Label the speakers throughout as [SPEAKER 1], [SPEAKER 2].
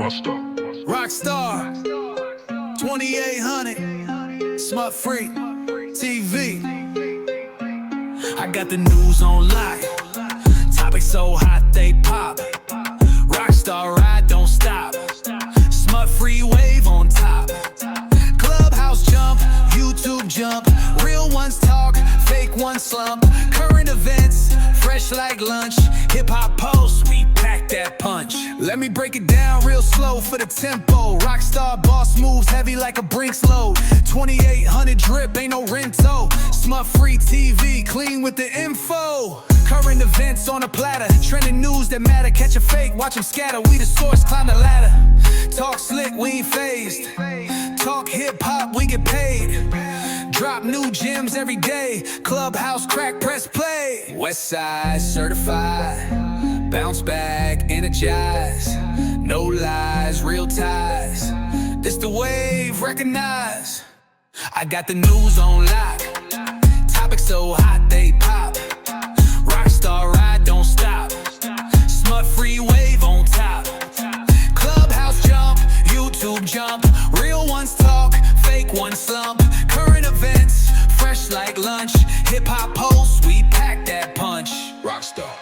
[SPEAKER 1] Rockstar 2800 Smut Free TV. I got the news on lock. Topics so hot they pop. Rockstar ride don't stop. Smut free wave on top. Clubhouse jump, YouTube jump. Real ones talk, fake ones slump. Current events, fresh like lunch. Hip hop posts, we pack that punch. Let me break it down real slow for the tempo. Rockstar boss moves heavy like a Brinks load. 2800 drip, ain't no rento. Smut free TV, clean with the info. Current events on a platter. Trending news that matter. Catch a fake, watch them scatter. We the source, climb the ladder. Talk slick, we ain't phased. Talk hip hop, we get paid. Drop new gems every day. Clubhouse crack, press play. Westside certified. Bounce back, energize. No lies, real ties. This the wave, recognize. I got the news on lock. Topics so hot they pop. Rockstar ride don't stop. Smut free wave on top. Clubhouse jump, YouTube jump. Real ones talk, fake ones slump. Current events, fresh like lunch. Hip hop posts, we pack that punch. Rockstar.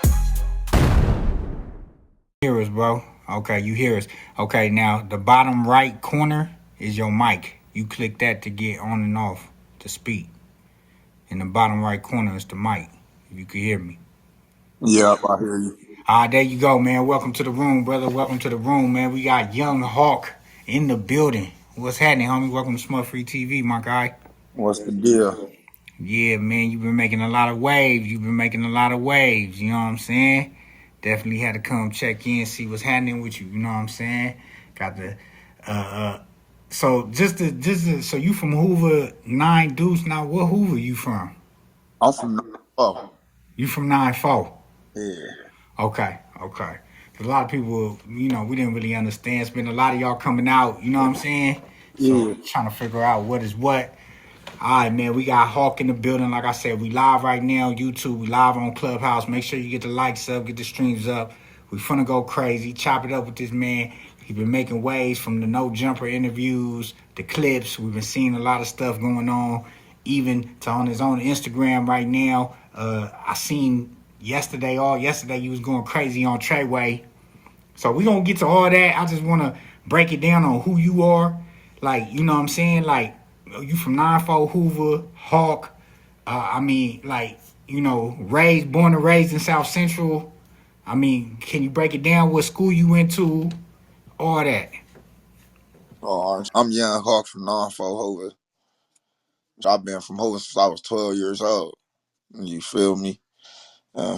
[SPEAKER 2] Hear us, bro. Okay, you hear us. Okay, now the bottom right corner is your mic. You click that to get on and off to speak. In the bottom right corner is the mic. If you can hear me.
[SPEAKER 3] Yep, I hear you.
[SPEAKER 2] There you go, man. Welcome to the room, brother. Welcome to the room, man. We got Young Hawk in the building. What's happening, homie? Welcome to Smut Free TV, my guy.
[SPEAKER 3] What's the deal?
[SPEAKER 2] Yeah, man, you've been making a lot of waves. You know what I'm saying? Definitely had to come check in, see what's happening with you. You know what I'm saying? Got the so so you from Hoover 9 Deuce. Now what Hoover you from?
[SPEAKER 3] I'm from 9-4.
[SPEAKER 2] You from 9-4?
[SPEAKER 3] Yeah.
[SPEAKER 2] Okay. A lot of people, we didn't really understand. It's been a lot of y'all coming out, you know what I'm saying? So trying to figure out what is what. All right, man, we got Hawk in the building. Like I said, we live right now on YouTube. We live on Clubhouse. Make sure you get the likes up, get the streams up. We finna go crazy, chop it up with this man. He's been making waves from the No Jumper interviews, the clips. We've been seeing a lot of stuff going on, even to on his own Instagram right now. I seen yesterday you was going crazy on Tr3yway. So we gonna get to all that. I just wanna break it down on who you are. Like, you know what I'm saying? Like, you from 9-4 Hoover, Hawk. Born and raised in South Central. Can you break it down? What school you went to? All that.
[SPEAKER 3] I'm Young Hawk from 9-4 Hoover. I've been from Hoover since I was 12 years old. You feel me? I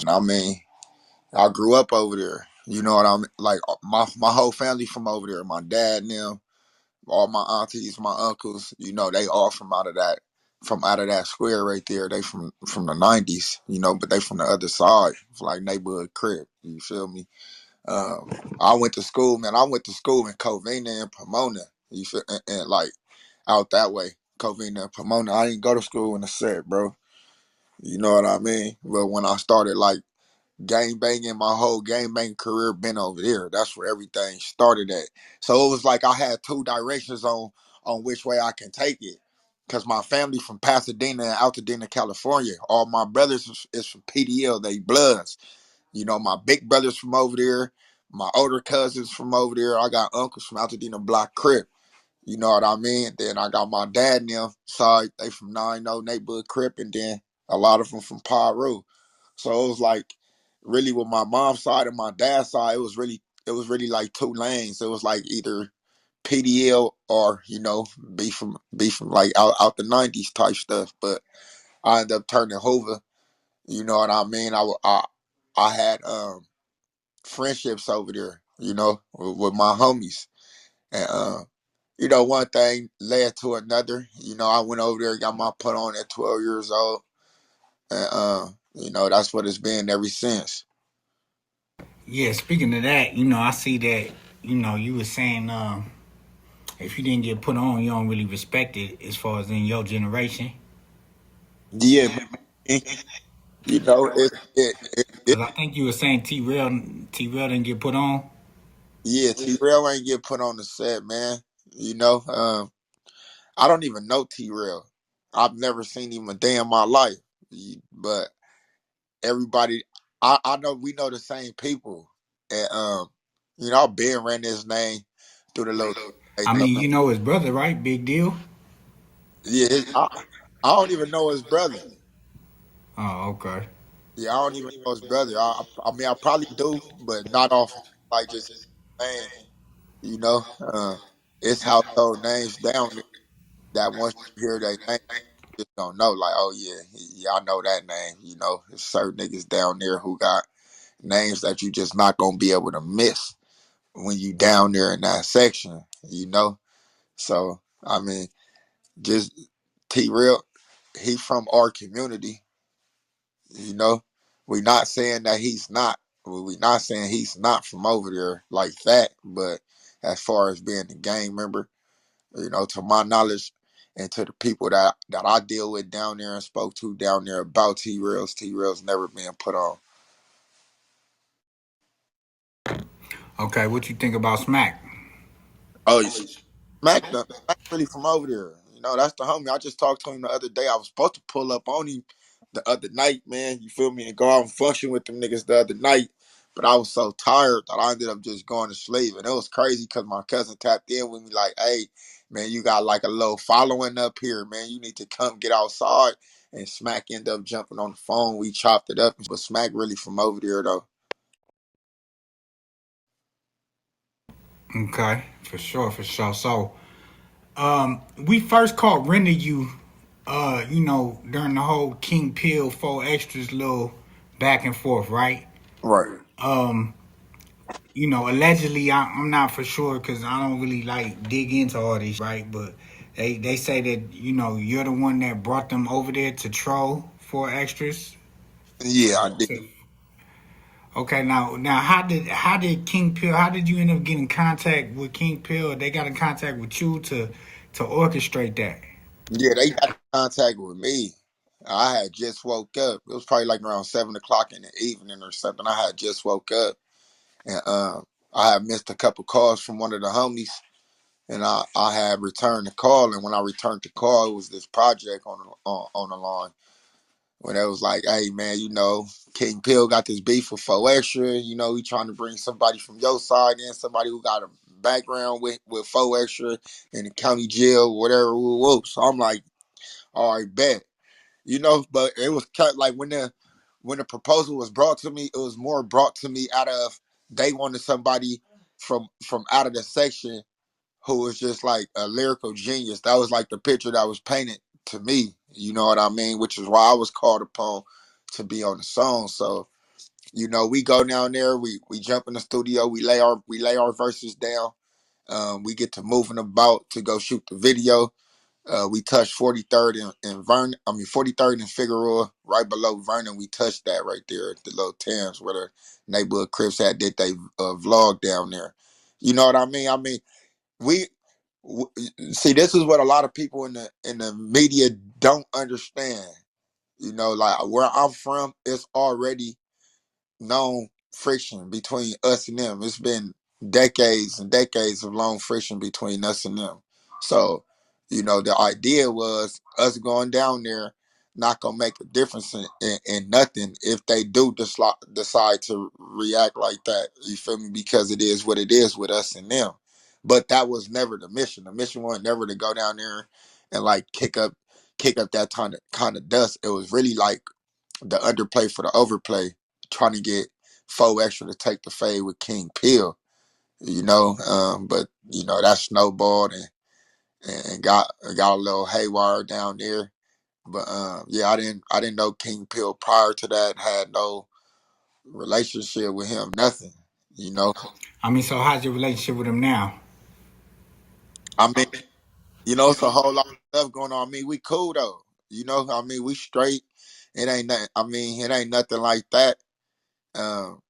[SPEAKER 3] grew up over there. You know what I mean? Like, my whole family from over there. My dad and them, all my aunties, my uncles, they all from out of that square right there. They from the 90s, but they from the other side, like neighborhood crib. You feel me? I went to school, man. I went to school in Covina and Pomona. You feel, and like out that way, Covina and Pomona. I didn't go to school in the set, bro. You know what I mean? But when I started like gang banging, my whole gang banging career been over there. That's where everything started at. So it was like I had two directions on which way I can take it. Cause my family from Pasadena and Altadena, California. All my brothers is from PDL. They bloods. My big brothers from over there. My older cousins from over there. I got uncles from Altadena Block Crip. You know what I mean? Then I got my dad and them side. They from 9-0 neighborhood Crip, and then a lot of them from Paru. So it was like really with my mom's side and my dad's side, it was really like two lanes. It was like either PDL or be from like out the 90s type stuff. But I ended up turning Hoover. You know what I mean? I had friendships over there, with my homies, and one thing led to another. I went over there, got my put on at 12 years old, and that's what it's been ever since.
[SPEAKER 2] Yeah, speaking of that, I see that, you were saying if you didn't get put on, you don't really respect it as far as in your generation.
[SPEAKER 3] Yeah,
[SPEAKER 2] Because I think you were saying T-Rell didn't get put on.
[SPEAKER 3] Yeah, T-Rell ain't get put on the set, man. You know, I don't even know T-Rell. I've never seen him a day in my life. But everybody, I know we know the same people, and you know, I've been ran his name through the little.
[SPEAKER 2] I mean, you know his brother, right? Big deal.
[SPEAKER 3] Yeah, I don't even know his brother.
[SPEAKER 2] Oh, okay.
[SPEAKER 3] Yeah, I don't even know his brother. I mean, I probably do, but not off like just man. You know, it's household names down there that once you hear their name, you just don't know. Like, oh yeah, yeah, I know that name. You know, there's certain niggas down there who got names that you just not gonna be able to miss when you down there in that section. You know, so I mean, just T-Rell, he from our community. You know, we not saying that he's not. We not saying he's not from over there like that. But as far as being a gang member, you know, to my knowledge, and to the people that I deal with down there and spoke to down there about T-Rell's never been put on.
[SPEAKER 2] Okay, what you think about Smack?
[SPEAKER 3] Oh, you Smack really from over there. You know, that's the homie. I just talked to him the other day. I was supposed to pull up on him the other night, man. You feel me? And go out and function with them niggas the other night. But I was so tired that I ended up just going to sleep. And it was crazy because my cousin tapped in with me like, hey, man, you got like a little following up here, man. You need to come get outside. And Smack ended up jumping on the phone. We chopped it up. But Smack really from over there, though.
[SPEAKER 2] Okay, for sure, for sure. So, we first caught Render you, you know, during the whole King Pill 4 Extras little back and forth, right?
[SPEAKER 3] Right.
[SPEAKER 2] Um, you know, allegedly, I'm not for sure because I don't really like dig into all this, right? But they say that you know you're the one that brought them over there to troll 4 Extras.
[SPEAKER 3] Yeah, I did.
[SPEAKER 2] Okay, now how did King Pill? How did you end up getting in contact with King Pill? They got in contact with you to orchestrate that.
[SPEAKER 3] Yeah, they got in contact with me. I had just woke up. It was probably like around 7 o'clock in the evening or something. I had just woke up, and I had missed a couple calls from one of the homies, and I had returned the call. And when I returned the call, it was this project on the line. When it was like, hey man, you know, King Pill got this beef with 4 Extra. You know, he trying to bring somebody from your side in, somebody who got a background with 4 Extra in the county jail, whatever. So I'm like, all right, bet. You know, but it was like when the proposal was brought to me, it was more brought to me out of they wanted somebody from out of the section who was just like a lyrical genius. That was like the picture that was painted to me. You know what I mean? Which is why I was called upon to be on the song. So you know, we go down there, we jump in the studio, we lay our verses down. We get to moving about to go shoot the video. We touched 43rd and Vernon. I mean 43rd and Figueroa, right below Vernon. We touched that right there, the little towns where the neighborhood Crips had did they vlog down there. You know what I mean? I mean we w- see this is what a lot of people in the media don't understand. You know, like where I'm from, it's already known friction between us and them. It's been decades and decades of long friction between us and them. So, you know, the idea was us going down there not gonna make a difference in nothing if they do decide to react like that. You feel me? Because it is what it is with us and them. But that was never the mission. The mission was never to go down there and like kick up that kind of dust. It was really like the underplay for the overplay, trying to get 4 Extra to take the fade with King Pill, you know. But you know that snowballed and got a little haywire down there. But yeah, I didn't know King Pill prior to that. Had no relationship with him, nothing. You know,
[SPEAKER 2] I mean, so how's your relationship with him now?
[SPEAKER 3] I mean, you know, it's a whole lot of stuff going on. I mean, we cool though. You know, I mean, we straight. It ain't nothing. I mean, it ain't nothing like that. Um,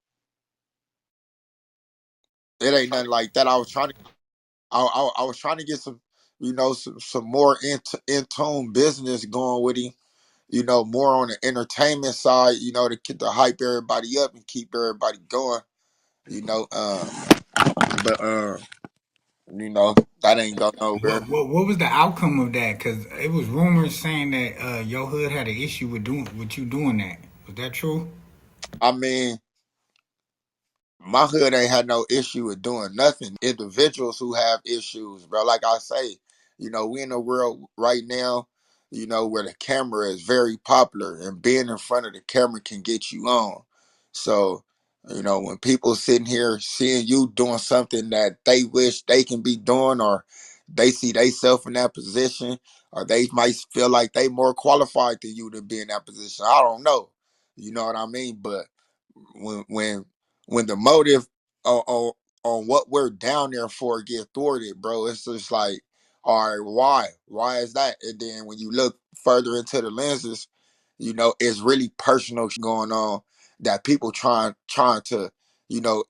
[SPEAKER 3] it ain't nothing like that. I was trying to get some, you know, some more in tune business going with him. You know, more on the entertainment side. You know, to hype everybody up and keep everybody going. You know, But that ain't go nowhere.
[SPEAKER 2] What was the outcome of that? Because it was rumors saying that your hood had an issue with you doing that. Was that true?
[SPEAKER 3] I mean, my hood ain't had no issue with doing nothing. Individuals who have issues, bro. Like I say, we in a world right now, where the camera is very popular and being in front of the camera can get you on. So, when people sitting here seeing you doing something that they wish they can be doing, or they see themselves in that position, or they might feel like they more qualified than you to be in that position. I don't know. You know what I mean? But when when when the motive on what we're down there for get thwarted, bro, it's just like, all right, why is that? And then when you look further into the lenses, it's really personal going on that people trying to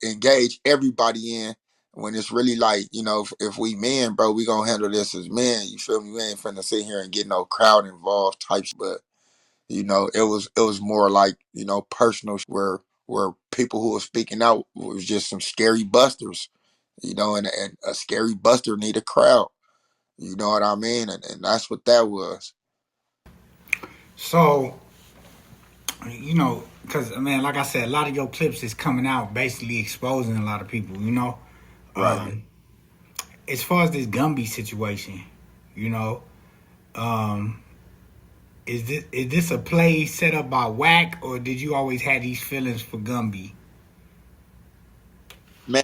[SPEAKER 3] engage everybody in, when it's really like, if we men, bro, we gonna handle this as men. You feel me? We ain't finna sit here and get no crowd involved type. But it was more like, personal, where people who were speaking out was just some scary busters, and a scary buster need a crowd. You know what I mean? And that's what that was.
[SPEAKER 2] So, because man, like I said, a lot of your clips is coming out basically exposing a lot of people.
[SPEAKER 3] Right.
[SPEAKER 2] Um, as far as this Gumby situation, you know, um, is this a play set up by Whack, or did you always have these feelings for Gumby?
[SPEAKER 3] Man,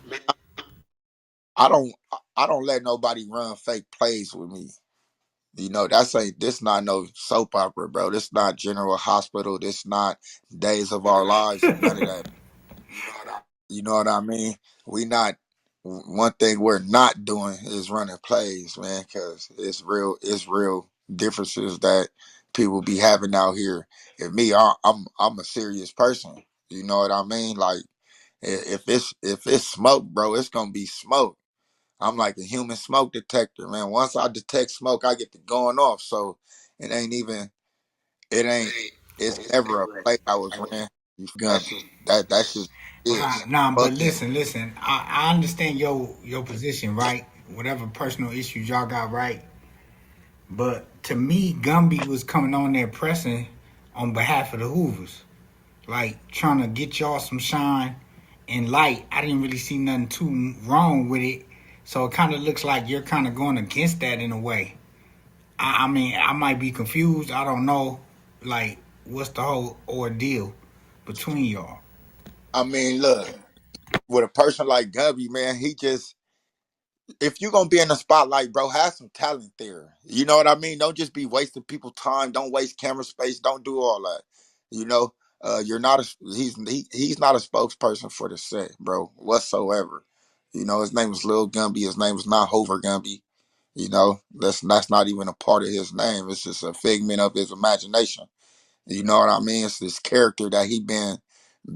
[SPEAKER 3] I don't let nobody run fake plays with me. This not no soap opera, bro. This not General Hospital. This not Days of Our Lives. None of that. You know what I mean? We not. One thing we're not doing is running plays, man, because it's real differences that people be having out here. And me, I'm a serious person. You know what I mean? Like, if it's smoke, bro, it's gonna be smoke. I'm like a human smoke detector, man. Once I detect smoke, I get to going off. So it ain't even it ain't it's never a play I was ran. You gun that's just is.
[SPEAKER 2] Nah, but
[SPEAKER 3] Fuck him.
[SPEAKER 2] listen. I understand your position, right? Whatever personal issues y'all got, right? But to me, Gumby was coming on there pressing on behalf of the Hoovers, like trying to get y'all some shine and light. I didn't really see nothing too wrong with it, so it kind of looks like you're kind of going against that in a way. I mean, I might be confused. I don't know, like, what's the whole ordeal between y'all?
[SPEAKER 3] I mean, look, with a person like Gubby, man, he just if you gonna be in the spotlight, bro, have some talent there. You know what I mean? Don't just be wasting people's time. Don't waste camera space. Don't do all that. You know, you're not he's not a spokesperson for the set, bro, whatsoever. His name was Lil Gumby. His name was not Hover Gumby. That's not even a part of his name. It's just a figment of his imagination. You know what I mean? It's this character that he been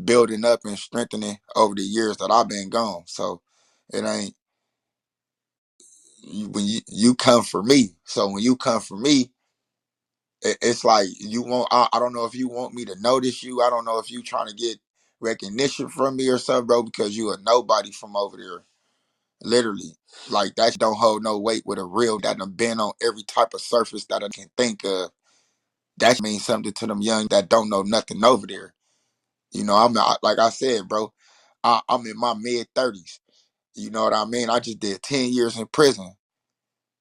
[SPEAKER 3] building up and strengthening over the years that I've been gone. So it ain't when you come for me. So when you come for me, it's like you want. I don't know if you want me to notice you. I don't know if you trying to get recognition from me or something, bro, because you a nobody from over there. Literally, like that don't hold no weight with a real that done been on every type of surface that I can think of. That means something to them young that don't know nothing over there. Like I said, bro. I'm in my mid 30s. You know what I mean? I just did 10 years in prison.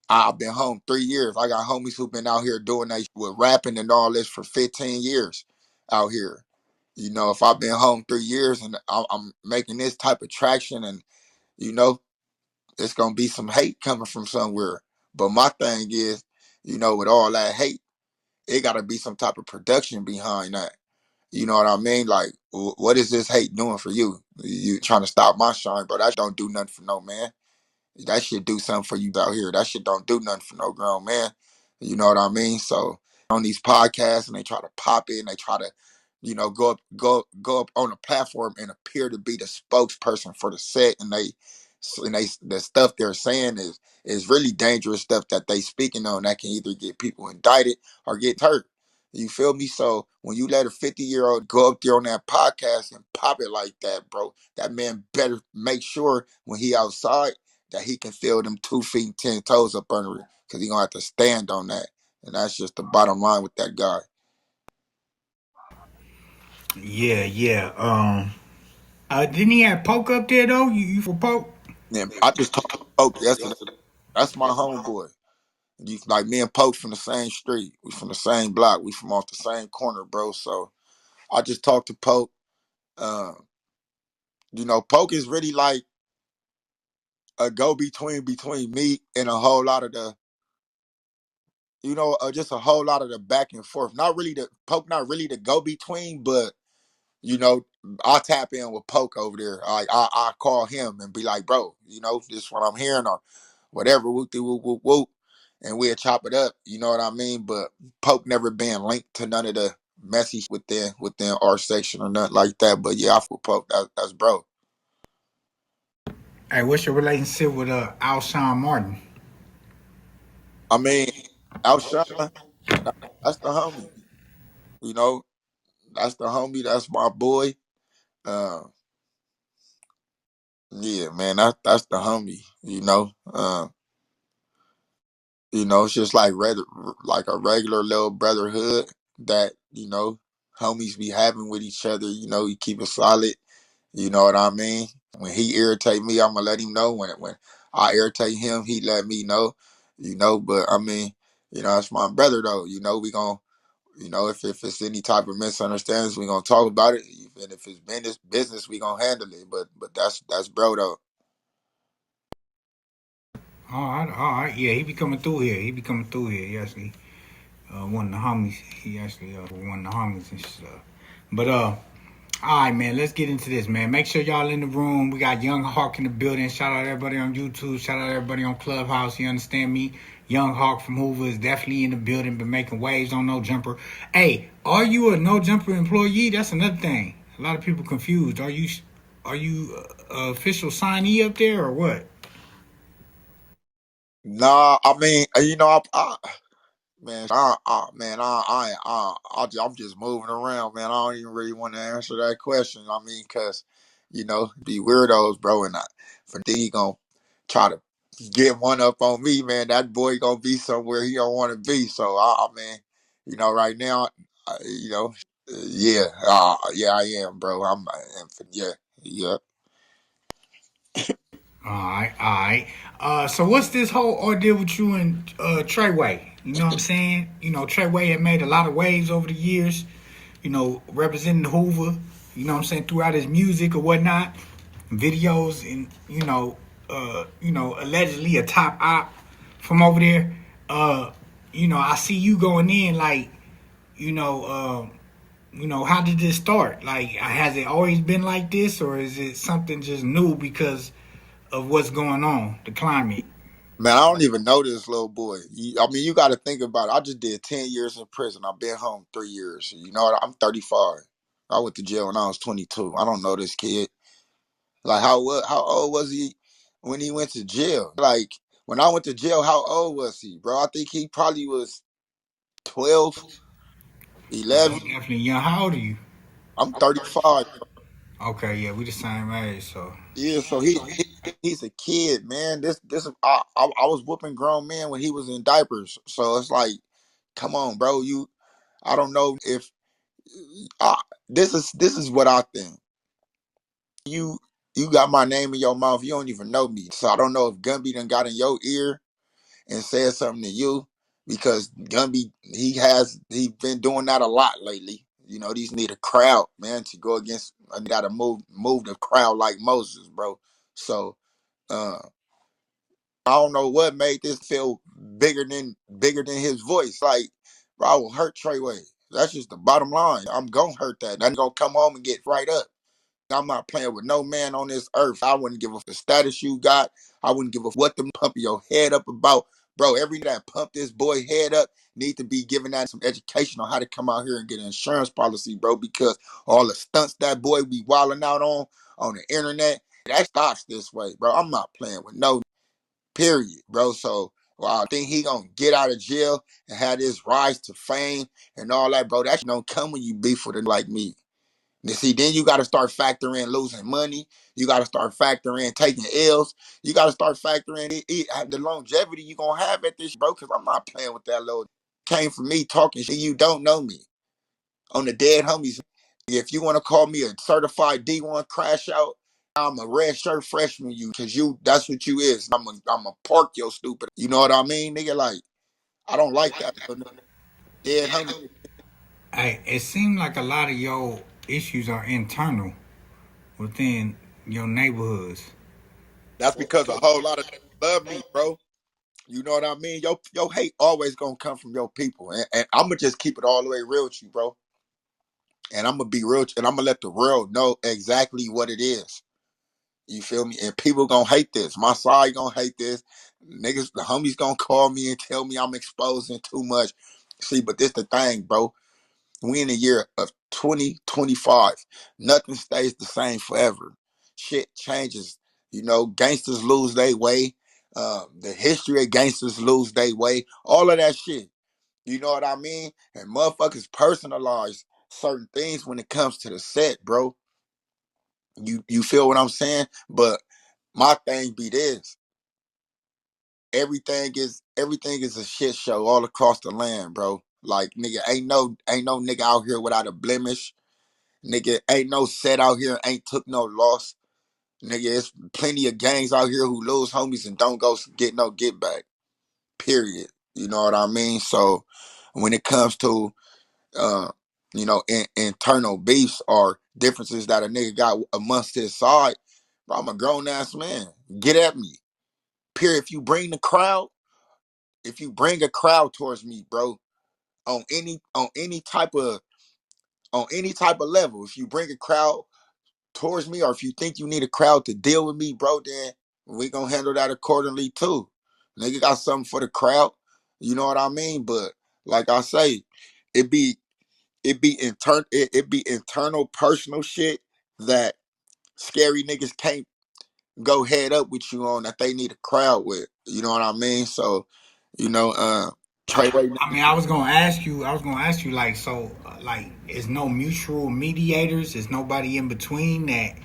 [SPEAKER 3] I've been home 3 years. I got homies who've been out here doing that with rapping and all this for 15 years out here. If I've been home 3 years and I'm making this type of traction, and you know, it's gonna be some hate coming from somewhere. But my thing is, with all that hate, it gotta be some type of production behind that. You know what I mean? Like, what is this hate doing for you? You trying to stop my shine, bro? That don't do nothing for no man. That shit do something for you out here. That shit don't do nothing for no grown man. You know what I mean? So on these podcasts and they try to pop in, they try to, go up on a platform and appear to be the spokesperson for the set, and they the stuff they're saying is really dangerous stuff that they speaking on that can either get people indicted or get hurt. You feel me? So when you let a 50-year-old go up there on that podcast and pop it like that, bro, that man better make sure when he outside that he can feel them 2 feet 10 toes up under it, because he gonna have to stand on that. And that's just the bottom line with that guy.
[SPEAKER 2] Yeah, yeah. Didn't he have Poke up there though? You for Poke?
[SPEAKER 3] And I just talked to Poke yesterday. That's my homeboy. You like me and Poke from the same street. We from the same block. We from off the same corner, bro. So I just talked to Poke. Uh, Poke is really like a go between me and a whole lot of the, just a whole lot of the back and forth. Not really the Poke, not really the go between, but you know, I tap in with Poke over there. I call him and be like, bro, this is what I'm hearing or whatever, whoop de whoop whoop whoop, and we'll chop it up. You know what I mean? But Poke never been linked to none of the messy within our section or nothing like that. But yeah, I feel Poke. That's bro.
[SPEAKER 2] Hey, what's your relationship with Alshon Martin?
[SPEAKER 3] I mean, Outshawn, that's the homie. You know, that's the homie. That's my boy. Uh, yeah, man, that's the homie. It's just like a regular little brotherhood that homies be having with each other. You keep it solid. You know what I mean? When he irritate me, I'm gonna let him know. When I irritate him, he let me know. But I mean, it's my brother though. We gonna, if it's any type of misunderstandings, we gonna talk about it. And if it's business, we gonna handle it. But that's bro though.
[SPEAKER 2] All right, yeah, he be coming through here. He be coming through here. He actually one of the homies. He actually one of the homies and stuff. But all right, man, let's get into this, man. Make sure y'all in the room. We got Young Hawk in the building. Shout out everybody on YouTube. Shout out everybody on Clubhouse. You understand me? Young Hawk from Hoover is definitely in the building, been making waves on No Jumper. Hey, are you a No Jumper employee? That's another thing. A lot of people confused. Are you official signee up there or what?
[SPEAKER 3] Nah, I mean, man, I'm just moving around, man. I don't even really want to answer that question. I mean, cause be weirdos, bro, and for D gonna try to get one up on me, man. That boy gonna be somewhere he don't want to be. So I mean, right now, yeah, I am, bro. Yeah, yeah.
[SPEAKER 2] All right. So what's this whole ordeal with you and Tr3yway? You know what I'm saying? Tr3yway had made a lot of waves over the years. Representing Hoover. You know what I'm saying, throughout his music or whatnot, videos, and allegedly a top op from over there. I see you going in like, you know, how did this start? Like, has it always been like this, or is it something just new because of what's going on, the climate?
[SPEAKER 3] Man, I don't even know this little boy. I mean, you got to think about it. I just did 10 years in prison. I've been home 3 years. I'm 35. I went to jail when I was 22. I don't know this kid. Like, how old was he when he went to jail? Like, when I went to jail, how old was he, bro? I think he probably was 12,
[SPEAKER 2] Oh, that's
[SPEAKER 3] 11.
[SPEAKER 2] definitely young. How old are you?
[SPEAKER 3] I'm 35.
[SPEAKER 2] Okay, yeah, we the same age, so.
[SPEAKER 3] Yeah, so he's a kid, man. I was whooping grown men when he was in diapers. So it's like, come on, bro. I don't know if uh, this is what I think. You got my name in your mouth. You don't even know me. So I don't know if Gumby done got in your ear and said something to you, because Gumby he been doing that a lot lately. These need a crowd, man, to go against. I gotta move the crowd like Moses, bro. So uh, I don't know what made this feel bigger than his voice. Like, bro, I will hurt Tr3yway. That's just the bottom line. I'm gonna hurt that. I'm gonna come home and get right up. I'm not playing with no man on this earth. I wouldn't give a the status you got. I wouldn't give a what them pump your head up about. Bro, every that pump this boy head up need to be giving that some education on how to come out here and get an insurance policy, bro, because all the stunts that boy be wilding out on the internet, that stops this way, bro. I'm not playing with no period, bro. So Well, I think he gonna get out of jail and have this rise to fame and all that, bro. That shit don't come when you beef with a nigga like me. And see, then you got to start factoring in losing money. You got to start factoring in taking L's. You got to start factoring in the longevity you gonna have at this, bro. Because I'm not playing with that little. Came from me talking shit. You don't know me on the dead homies. If you want to call me a certified D1 crash out, I'm a red shirt freshman, you, because that's what you is. I'm a park your stupid. You know what I mean, nigga? Like, I don't like that. Dead homie.
[SPEAKER 2] Hey, it seems like a lot of your issues are internal within your neighborhoods.
[SPEAKER 3] That's because a whole lot of niggas love me, bro. You know what I mean? Your hate always gonna come from your people. And I'm gonna just keep it all the way real with you, bro. And I'm gonna be real, and I'm gonna let the world know exactly what it is. You feel me? And people gonna hate this. My side gonna hate this. Niggas, the homies gonna call me and tell me I'm exposing too much. See, but this the thing, bro. We in the year of 2025. Nothing stays the same forever. Shit changes. You know, gangsters lose their way. The history of gangsters lose their way. All of that shit. You know what I mean? And motherfuckers personalize certain things when it comes to the set, bro. You feel what I'm saying? But my thing be this. Everything is a shit show all across the land, bro. Like nigga, ain't no nigga out here without a blemish. Nigga, ain't no set out here, ain't took no loss. Nigga, it's plenty of gangs out here who lose homies and don't go get no get back. Period. You know what I mean? So when it comes to uh, internal beefs or differences that a nigga got amongst his side, bro, I'm a grown ass man. Get at me. Period. If you bring a crowd towards me, bro, on any type of level, if you bring a crowd towards me, or if you think you need a crowd to deal with me, bro, then we gonna handle that accordingly too. Nigga got something for the crowd. You know what I mean? But like I say, it be it be internal personal shit that scary niggas can't go head up with you on that they need a crowd with. You know what I mean? So, you know, Treyway.
[SPEAKER 2] I mean, I was gonna ask you, like, so, like, is no mutual mediators? Is nobody in between that?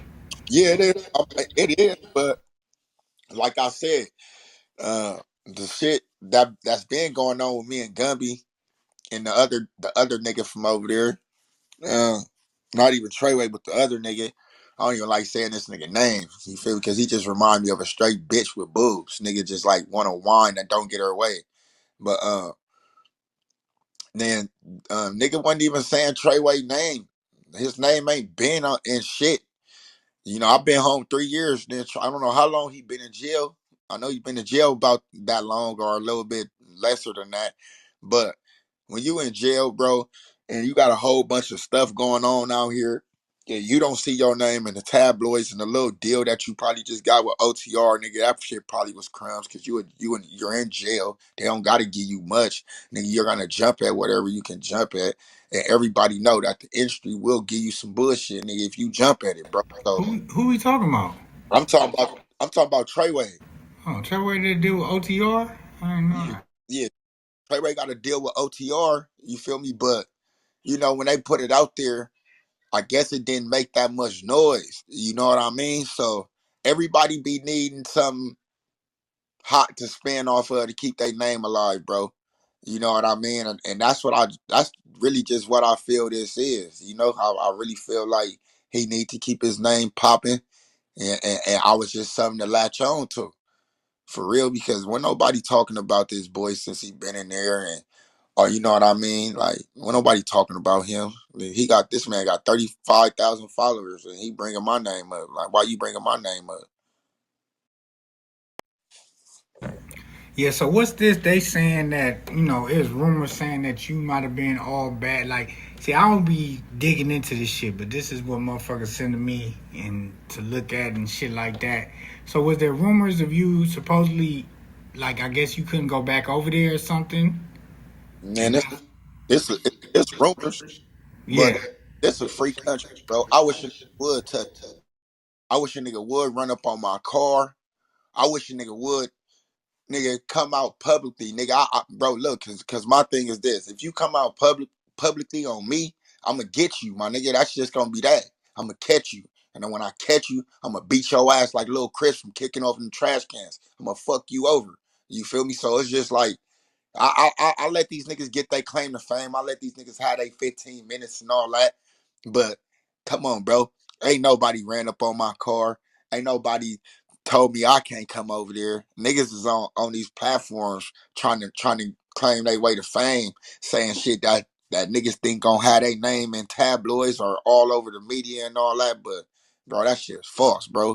[SPEAKER 3] Yeah, it is. It is, but like I said, the shit that's been going on with me and Gumby and the other nigga from over there, uh, not even Treyway, but the other nigga. I don't even like saying this nigga name. You feel? Because he just remind me of a straight bitch with boobs. Nigga just like want to whine and don't get her way. But then nigga wasn't even saying Treyway name. His name ain't been in shit. You know, I've been home 3 years. Then I don't know how long he been in jail. I know he been in jail about that long or a little bit lesser than that. But when you in jail, bro, and you got a whole bunch of stuff going on out here, and you don't see your name in the tabloids and the little deal that you probably just got with OTR, nigga, that shit probably was crumbs because you're in jail. They don't gotta give you much, nigga. You're gonna jump at whatever you can jump at, and everybody know that the industry will give you some bullshit, nigga, if you jump at it, bro. So
[SPEAKER 2] Who we talking about?
[SPEAKER 3] I'm talking about Treyway.
[SPEAKER 2] Oh, Trey to do with OTR? I didn't know
[SPEAKER 3] Yeah,
[SPEAKER 2] that.
[SPEAKER 3] yeah. Treyway got to deal with OTR. You feel me? But you know when they put it out there, I guess it didn't make that much noise. You know what I mean? So everybody be needing something hot to spin off of to keep their name alive, bro. You know what I mean? And that's really just what I feel this is. You know how I really feel like he need to keep his name popping, and I was just something to latch on to. For real, because when nobody talking about this boy since he been in there, and or you know what I mean, like when nobody talking about him. I mean, this man got 35,000 followers, and he bringing my name up. Like, why you bringing my name up?
[SPEAKER 2] Yeah, so what's this? They saying that, there's rumors saying that you might have been all bad. Like, see, I don't be digging into this shit, but this is what motherfuckers send to me and to look at and shit like that. So was there rumors of you supposedly, like, I guess you couldn't go back over there or something?
[SPEAKER 3] Man,
[SPEAKER 2] And
[SPEAKER 3] it's rumors, but
[SPEAKER 2] yeah.
[SPEAKER 3] it's a free country, bro. I wish a nigga would touch. I wish a nigga would run up on my car. I wish a nigga would. nigga, come out publicly, nigga. Bro, look, cause my thing is this: if you come out publicly on me, I'm gonna get you, my nigga. That's just gonna be that. I'm gonna catch you, and then when I catch you, I'm gonna beat your ass like little Chris from kicking off in the trash cans. I'm gonna fuck you over. You feel me? So it's just like I let these niggas get their claim to fame. I let these niggas have their 15 minutes and all that. But come on, bro. Ain't nobody ran up on my car. Ain't nobody told me I can't come over there. Niggas is on these platforms trying to claim their way to fame, saying shit that niggas think gonna have their name in tabloids or all over the media and all that. But bro, that shit's false, bro.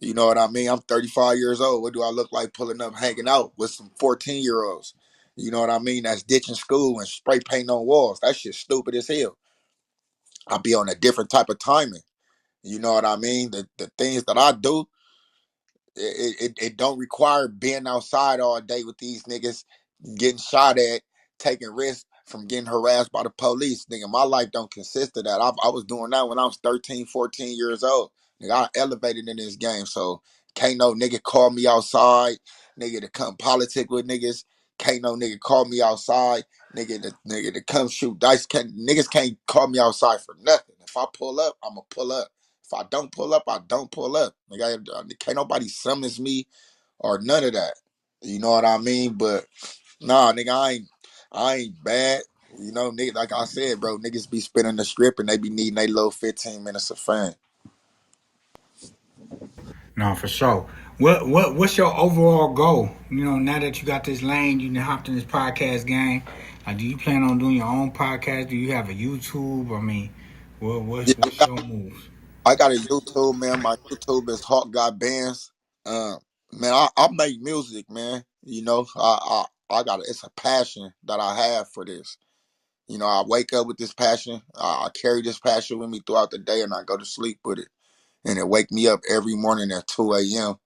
[SPEAKER 3] You know what I mean? I'm 35 years old. What do I look like pulling up, hanging out with some 14-year-olds? You know what I mean? That's ditching school and spray painting on walls. That shit's stupid as hell. I'll be on a different type of timing. You know what I mean? The things that I do, it don't require being outside all day with these niggas, getting shot at, taking risks from getting harassed by the police. Nigga, my life don't consist of that. I was doing that when I was 13, 14 years old. Nigga, I elevated in this game, so can't no nigga call me outside, nigga to come politic with niggas. Can't no nigga call me outside, nigga to come shoot dice. Niggas can't call me outside for nothing. If I pull up, I'ma pull up. If I don't pull up, I don't pull up. Nigga, can't nobody summons me or none of that. You know what I mean? But nah, nigga, I ain't bad. You know, nigga, like I said, bro, niggas be spinning the strip and they be needing a little 15 minutes of fame.
[SPEAKER 2] No, for sure. What's your overall goal? You know, now that you got this lane, you done hopped in this podcast game. Do you plan on doing your own podcast? Do you have a YouTube? I mean,
[SPEAKER 3] Yeah,
[SPEAKER 2] what's your moves?
[SPEAKER 3] I got a YouTube, man. My YouTube is Hawk Got Bands. Uh, man, I make music, man. You know, I got it's a passion that I have for this. You know, I wake up with this passion. I carry this passion with me throughout the day, and I go to sleep with it. And it wake me up every morning at 2 a.m.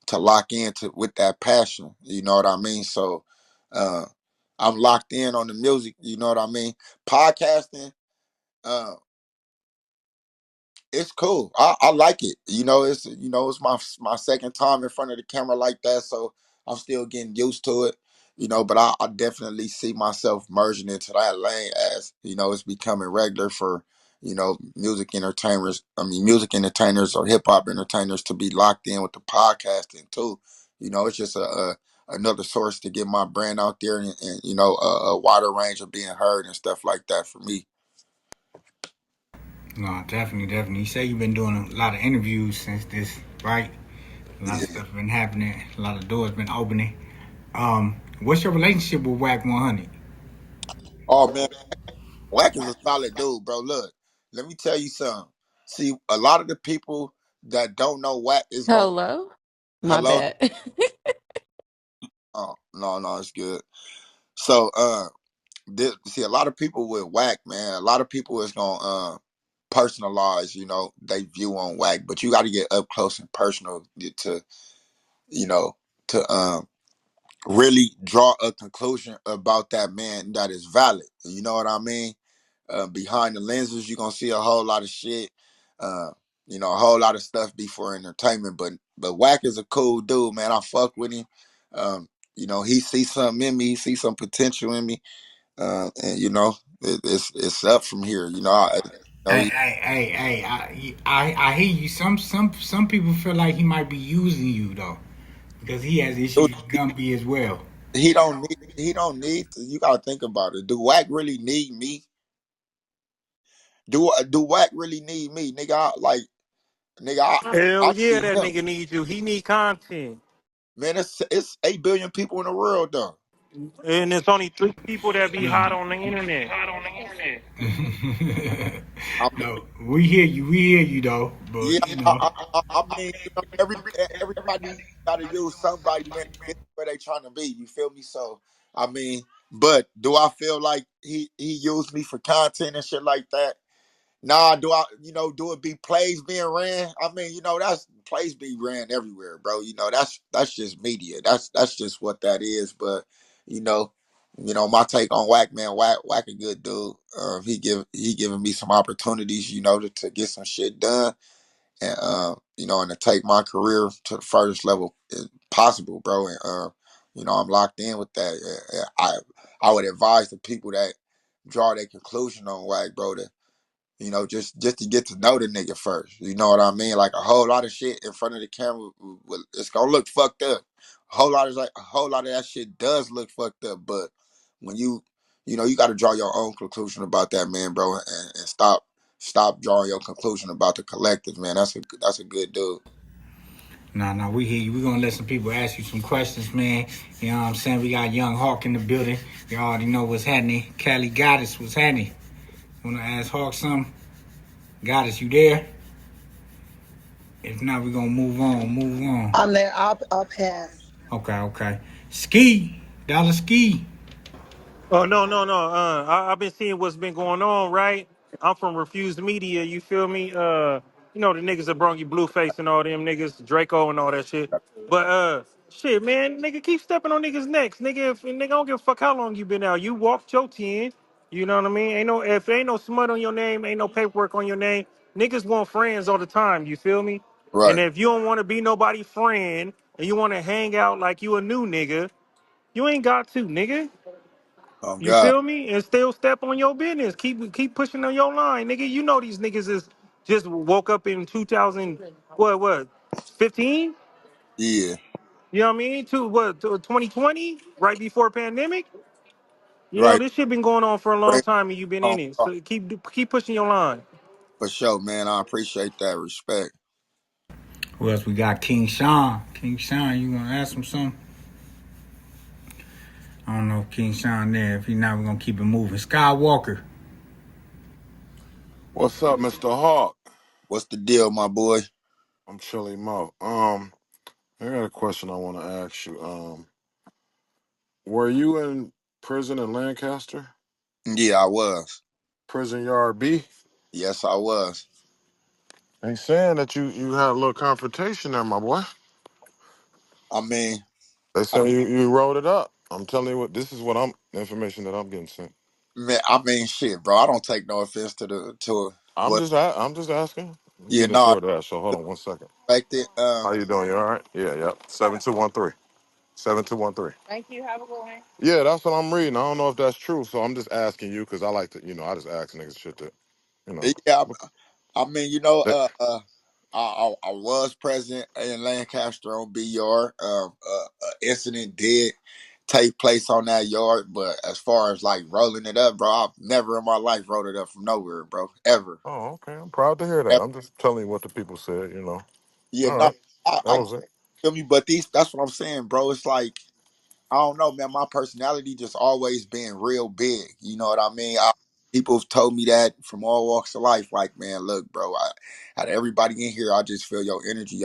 [SPEAKER 3] to lock into with that passion. You know what I mean? So uh, I'm locked in on the music. You know what I mean? Podcasting. Uh, it's cool. I like it. It's my second time in front of the camera like that, so I'm still getting used to it. But I definitely see myself merging into that lane as it's becoming regular for music entertainers or hip hop entertainers to be locked in with the podcasting too. It's just a another source to get my brand out there and a wider range of being heard and stuff like that for me.
[SPEAKER 2] No, definitely, definitely. You say you've been doing a lot of interviews since this, right? A lot of
[SPEAKER 3] Yeah.
[SPEAKER 2] stuff been happening. A lot of doors been opening. What's your relationship with Whack 100?
[SPEAKER 3] Oh man. Wack is a solid dude, bro. Look, let me tell you something. See, a lot of the people that don't know Wack is going,
[SPEAKER 4] Hello? My
[SPEAKER 3] hello?
[SPEAKER 4] bad.
[SPEAKER 3] Oh, no, no, it's good. So, see, a lot of people with Wack, man, a lot of people is going to personalize, they view on Wack, but you got to get up close and personal you know, to really draw a conclusion about that man that is valid. You know what I mean? Behind the lenses, you're gonna see a whole lot of shit. Uh, a whole lot of stuff be for entertainment. But Wack is a cool dude, man. I fuck with him. He sees something in me. He sees some potential in me. And it's up from here.
[SPEAKER 2] Hey,
[SPEAKER 3] He,
[SPEAKER 2] hey, hey, hey! I hear you. Some people feel like he might be using you though, because he has issues with Gumby as well.
[SPEAKER 3] he don't need to. You gotta think about it. Do Wack really need me? Do Wack really need me, nigga? Nigga, I
[SPEAKER 5] Hell yeah,
[SPEAKER 3] need
[SPEAKER 5] that
[SPEAKER 3] him.
[SPEAKER 5] nigga need you. He need content.
[SPEAKER 3] Man, it's 8 billion people in the world though.
[SPEAKER 5] And there's only three people that be
[SPEAKER 2] No,
[SPEAKER 5] hot on the internet.
[SPEAKER 3] I mean,
[SPEAKER 2] no, we hear you. We hear you though,
[SPEAKER 3] yeah,
[SPEAKER 2] but you know.
[SPEAKER 3] I mean, everybody got to use somebody, man, to get where they trying to be. You feel me? So, I mean, but do I feel like he used me for content and shit like that? Nah, do it be plays being ran? I mean, that's plays be ran everywhere, bro. That's just media. That's just what that is. But you know, my take on Whack, man, Whack a good dude. He giving me some opportunities, to get some shit done, and and to take my career to the furthest level possible, bro. And I'm locked in with that. I would advise the people that draw their conclusion on Whack, bro, to just to get to know the nigga first. You know what I mean? Like a whole lot of shit in front of the camera, it's gonna look fucked up. A whole lot of that shit does look fucked up. But when you got to draw your own conclusion about that, man, bro, and stop drawing your conclusion about the collective, man. That's a good dude.
[SPEAKER 2] Nah, we hear you. We're gonna let some people ask you some questions, man. You know what I'm saying? We got Young Hawk in the building. You already know what's happening. Cali Goddess, what's happening? Wanna ask Hawk something? Goddess, you there? If not, we're gonna move on.
[SPEAKER 4] I'm there. I'll pass.
[SPEAKER 2] Okay. Ski, Dollar Ski.
[SPEAKER 5] Oh no, no, no. I've been seeing what's been going on, right? I'm from Refused Media. You feel me? You know the niggas that brung you Blueface and all them niggas, Draco and all that shit. But shit, man, nigga, keep stepping on niggas' necks, nigga. If nigga, I don't give a fuck how long you been out. You walked your 10. You know what I mean? If ain't no smut on your name, ain't no paperwork on your name. Niggas want friends all the time. You feel me? And
[SPEAKER 3] Right.
[SPEAKER 5] if you don't want to be nobody's friend and you want to hang out like you a new nigga, you ain't got to, nigga.
[SPEAKER 3] Oh
[SPEAKER 5] You
[SPEAKER 3] God.
[SPEAKER 5] feel me? And still step on your business. Keep pushing on your line, nigga. You know these niggas is just woke up in 2000, what, 15?
[SPEAKER 3] Yeah.
[SPEAKER 5] You know what I mean? 2020, right before pandemic. You know
[SPEAKER 3] Right.
[SPEAKER 5] this shit been going on for a long
[SPEAKER 3] Right.
[SPEAKER 5] time, and you've been in it. So keep pushing your line.
[SPEAKER 3] For sure, man. I appreciate that respect.
[SPEAKER 2] Who else we got? King Sean. King Sean, you gonna ask him something? I don't know if King Sean there. If he not, we're gonna keep it moving. Skywalker.
[SPEAKER 6] What's up, Mr. Hawk?
[SPEAKER 3] What's the deal, my boy?
[SPEAKER 6] I'm Chili Mo. I got a question I want to ask you. Were you in prison in Lancaster?
[SPEAKER 3] Yeah, I was.
[SPEAKER 6] Prison Yard B?
[SPEAKER 3] Yes, I was.
[SPEAKER 6] They saying that you had a little confrontation there, my boy.
[SPEAKER 3] I mean,
[SPEAKER 6] They
[SPEAKER 3] I,
[SPEAKER 6] say you wrote it up. I'm telling you what. This is what I'm information that I'm getting sent.
[SPEAKER 3] shit, bro. I don't take no offense to what.
[SPEAKER 6] I'm just asking. You
[SPEAKER 3] Yeah,
[SPEAKER 6] get
[SPEAKER 3] no, I
[SPEAKER 6] into that. So hold on one second.
[SPEAKER 3] respect it.
[SPEAKER 6] How you doing? You all right? Yeah, yep. 7213. 7213. Yeah, that's what I'm reading. I don't know if that's true, so I'm just asking you because I like to, I just ask niggas shit that, you know.
[SPEAKER 3] Yeah, I mean, I was present in Lancaster on B Yard. Incident did take place on that yard, but as far as like rolling it up, bro, I've never in my life rolled it up from nowhere, bro. Ever.
[SPEAKER 6] Oh, okay. I'm proud to hear that.
[SPEAKER 3] Ever.
[SPEAKER 6] I'm just telling you what the people said.
[SPEAKER 3] Yeah,
[SPEAKER 6] All
[SPEAKER 3] no,
[SPEAKER 6] right. That
[SPEAKER 3] I
[SPEAKER 6] was it.
[SPEAKER 3] feel me, but that's what I'm saying, bro. It's like I don't know, man. My personality just always been real big. You know what I mean? People have told me that from all walks of life. Like, man, look, bro. Out of everybody in here, I just feel your energy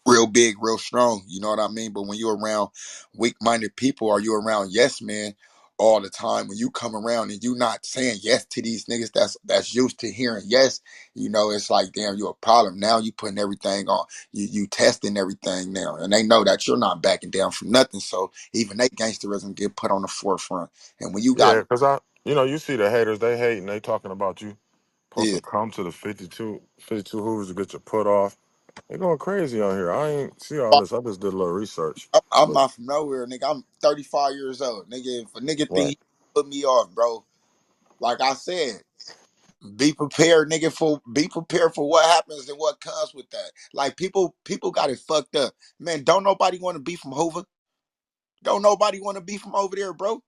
[SPEAKER 3] real big, real strong. You know what I mean? But when you're around weak-minded people, or you're around yes men all the time, when you come around and you not saying yes to these niggas that's used to hearing yes, it's like, damn, you a problem. Now you putting everything on. You testing everything now. And they know that you're not backing down from nothing. So even they gangsterism get put on the forefront. And when you got
[SPEAKER 6] Yeah, because you see the haters, they hate and they talking about you supposed
[SPEAKER 3] yeah.
[SPEAKER 6] to come to the 52 Hoovers to get your put off. They going crazy on here. I ain't see all this. I just did a little research.
[SPEAKER 3] I'm
[SPEAKER 6] But
[SPEAKER 3] not from nowhere, nigga. I'm 35 years old. Nigga, if a nigga think
[SPEAKER 6] right.
[SPEAKER 3] he put me off, bro, like I said, be prepared for what happens and what comes with that. Like people got it fucked up. Man, don't nobody want to be from Hoover. Don't nobody want to be from over there, bro.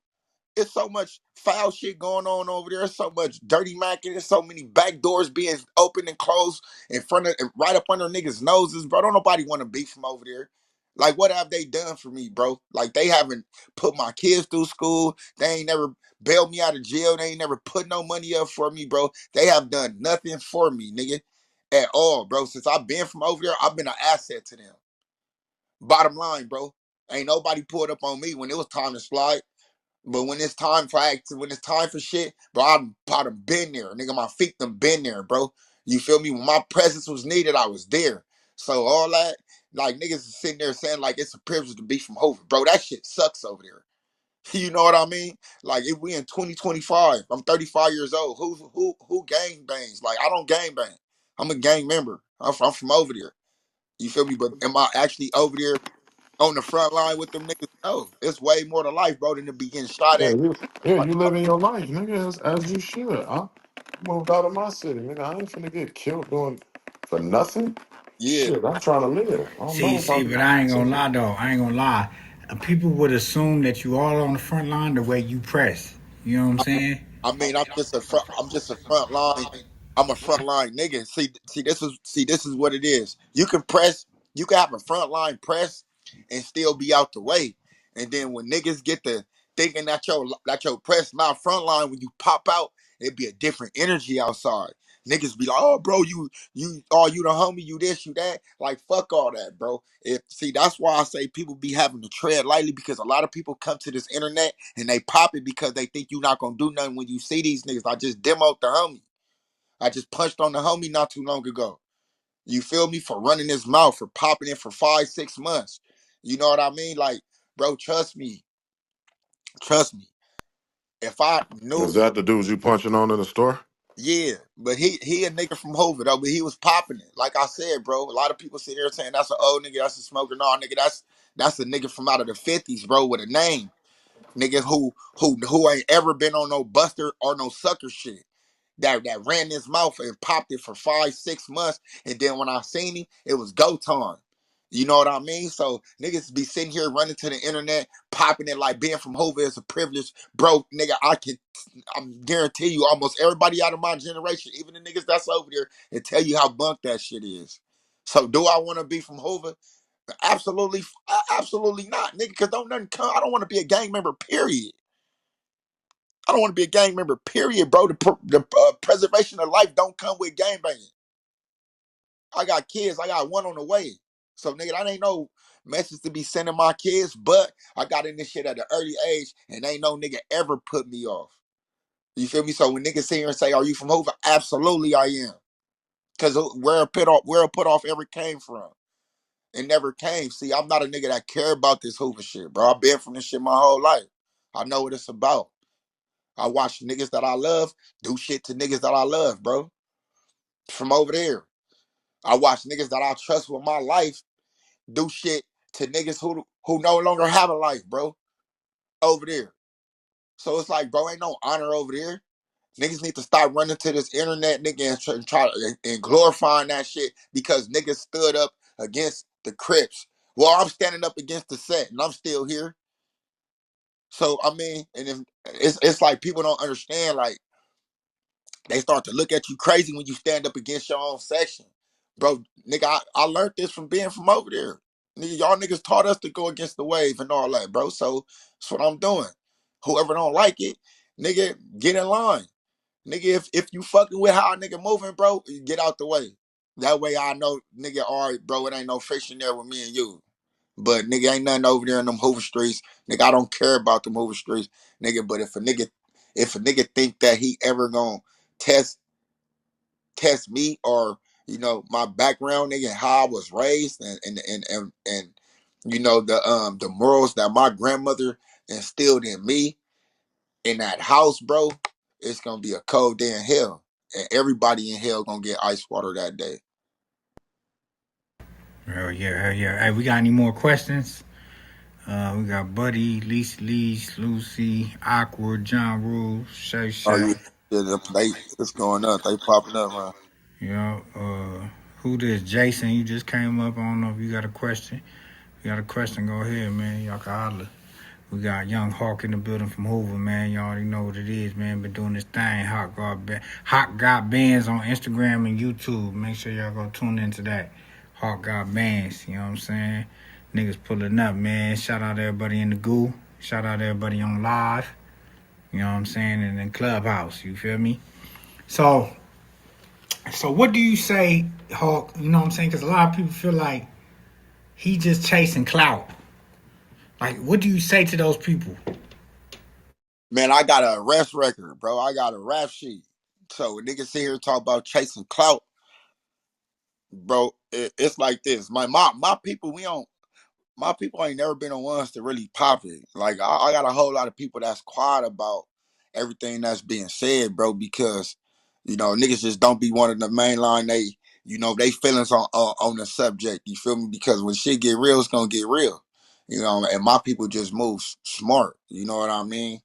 [SPEAKER 3] It's so much foul shit going on over there. There's so much dirty macking. There's so many back doors being open and closed in front of, right up under niggas' noses, bro. Don't nobody want to be from over there. Like, what have they done for me, bro? Like, they haven't put my kids through school. They ain't never bailed me out of jail. They ain't never put no money up for me, bro. They have done nothing for me, nigga, at all, bro. Since I've been from over there, I've been an asset to them. Bottom line, bro. Ain't nobody pulled up on me when it was time to slide. But when it's time for shit, bro, I done been there. Nigga, my feet done been there, bro. You feel me? When my presence was needed, I was there. So all that, like niggas is sitting there saying like it's a privilege to be from Hoover. Bro, that shit sucks over there. You know what I mean? Like if we in 2025, I'm 35 years old. Who gang bangs? Like I don't gang bang. I'm a gang member. I'm from over there. You feel me? But am I actually over there on the front line with them niggas. No, it's way more to life, bro, than to be getting shot
[SPEAKER 6] Yeah,
[SPEAKER 3] at.
[SPEAKER 6] you living your life, nigga, as you should. I moved out of my city, nigga. I ain't finna get killed doing for nothing.
[SPEAKER 3] Yeah,
[SPEAKER 6] Shit, I'm trying to live. I don't know
[SPEAKER 2] See,
[SPEAKER 6] about
[SPEAKER 2] but I ain't gonna
[SPEAKER 6] the
[SPEAKER 2] lie though. I ain't gonna lie. People would assume that you all on the front line the way you press. You know what I'm saying?
[SPEAKER 3] I mean, I'm just a front line. I'm a front line nigga. This is what it is. You can press, you can have a front line press and still be out the way. And then when niggas get to thinking that your press not front line, when you pop out, it be a different energy outside. Niggas be like, oh bro, you the homie, you this, you that. Like fuck all that, bro. That's why I say people be having to tread lightly, because a lot of people come to this internet and they pop it because they think you're not gonna do nothing when you see these niggas. I just demoed the homie. I just punched on the homie not too long ago. You feel me? For running his mouth, for popping it for 5, 6 months. You know what I mean? Like, bro, trust me. Trust me. If I
[SPEAKER 6] Is
[SPEAKER 3] knew,
[SPEAKER 6] that the dudes you punching on in the store?
[SPEAKER 3] yeah, but he a nigga from Hoover though, but he was popping it. Like I said, bro, a lot of people sit here saying that's an old nigga, that's a smoker. No, nigga, that's a nigga from out of the 50s, bro, with a name. Nigga who ain't ever been on no buster or no sucker shit. That ran his mouth and popped it for 5, 6 months, and then when I seen him, it was go time. You know what I mean? So niggas be sitting here running to the internet, popping it like being from Hoover is a privilege, bro. Nigga, I guarantee you, almost everybody out of my generation, even the niggas that's over there, and tell you how bunk that shit is. So do I want to be from Hoover? Absolutely, absolutely not, nigga. Because don't nothing come. I don't want to be a gang member. Period. I don't want to be a gang member. Period, bro. The preservation of life don't come with gang banging. I got kids. I got one on the way. So nigga, that ain't no message to be sending my kids. But I got in this shit at an early age, and ain't no nigga ever put me off. You feel me? So when niggas sit here and say, "Are you from Hoover?" Absolutely, I am. Because where a put off ever came from. It never came. See, I'm not a nigga that care about this Hoover shit, bro. I've been from this shit my whole life. I know what it's about. I watch niggas that I love do shit to niggas that I love, bro. From over there. I watch niggas that I trust with my life do shit to niggas who no longer have a life, bro. Over there. So it's like, bro, ain't no honor over there. Niggas need to stop running to this internet, nigga, and and glorifying that shit because niggas stood up against the Crips. Well, I'm standing up against the set, and I'm still here. So I mean, and if it's like people don't understand, like they start to look at you crazy when you stand up against your own section, bro. Nigga, I learned this from being from over there. Nigga, y'all niggas taught us to go against the wave and all that, bro. So that's what I'm doing. Whoever don't like it, nigga, get in line. Nigga, if you fucking with how a nigga moving, bro, get out the way. That way I know, nigga, all right, bro, it ain't no friction there with me and you. But nigga, ain't nothing over there in them Hoover streets. Nigga, I don't care about them Hoover streets, nigga. But if a nigga think that he ever gonna test test me or my background, nigga, and how I was raised, and the morals that my grandmother instilled in me in that house, bro, it's gonna be a cold day in hell, and everybody in hell gonna get ice water that day.
[SPEAKER 2] Hell yeah, hell yeah. Hey, we got any more questions? We got Buddy, Lease, Lucy, Awkward, John Rule, Shay
[SPEAKER 3] Oh yeah,
[SPEAKER 2] Shay.
[SPEAKER 3] it's going up. They popping up, man.
[SPEAKER 2] You know, who this? Jason, you just came up. I don't know if you got a question. If you got a question, go ahead, man. Y'all can holler. We got Young Hawk in the building from Hoover, man. Y'all already know what it is, man. Been doing this thing. Hawk got bands on Instagram and YouTube. Make sure y'all go tune into that. Hawk got bands. You know what I'm saying? Niggas pulling up, man. Shout out everybody in the goo. Shout out everybody on live. You know what I'm saying? And in Clubhouse. You feel me? So what do you say, Hawk? You know what I'm saying? Because a lot of people feel like he just chasing clout. Like, what do you say to those people?
[SPEAKER 3] Man, I got a arrest record, bro. I got a rap sheet. So when niggas sit here and talk about chasing clout, bro, it's like this. My people, my people ain't never been the ones to really pop it. Like I got a whole lot of people that's quiet about everything that's being said, bro, because niggas just don't be wanting to mainline they feelings on the subject. You feel me? Because when shit get real, it's gonna get real. You know, and my people just move smart. You know what I mean?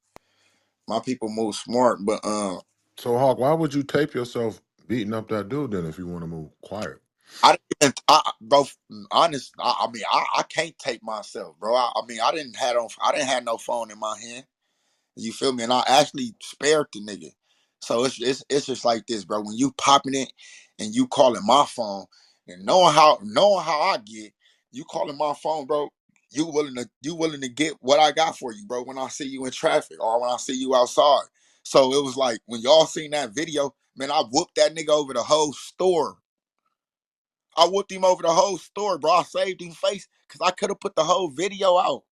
[SPEAKER 3] My people move smart, but
[SPEAKER 6] So Hawk, why would you tape yourself beating up that dude then if you want to move quiet?
[SPEAKER 3] I didn't, bro. Honest, I mean, I can't take myself, bro. I mean, I didn't have no phone in my hand. You feel me? And I actually spared the nigga. So it's just like this, bro. When you popping it and you calling my phone and knowing how I get, you calling my phone, bro. You willing to get what I got for you, bro. When I see you in traffic or when I see you outside. So it was like when y'all seen that video, man, I whooped that nigga over the whole store. I whooped him over the whole store, bro. I saved him face because I could have put the whole video out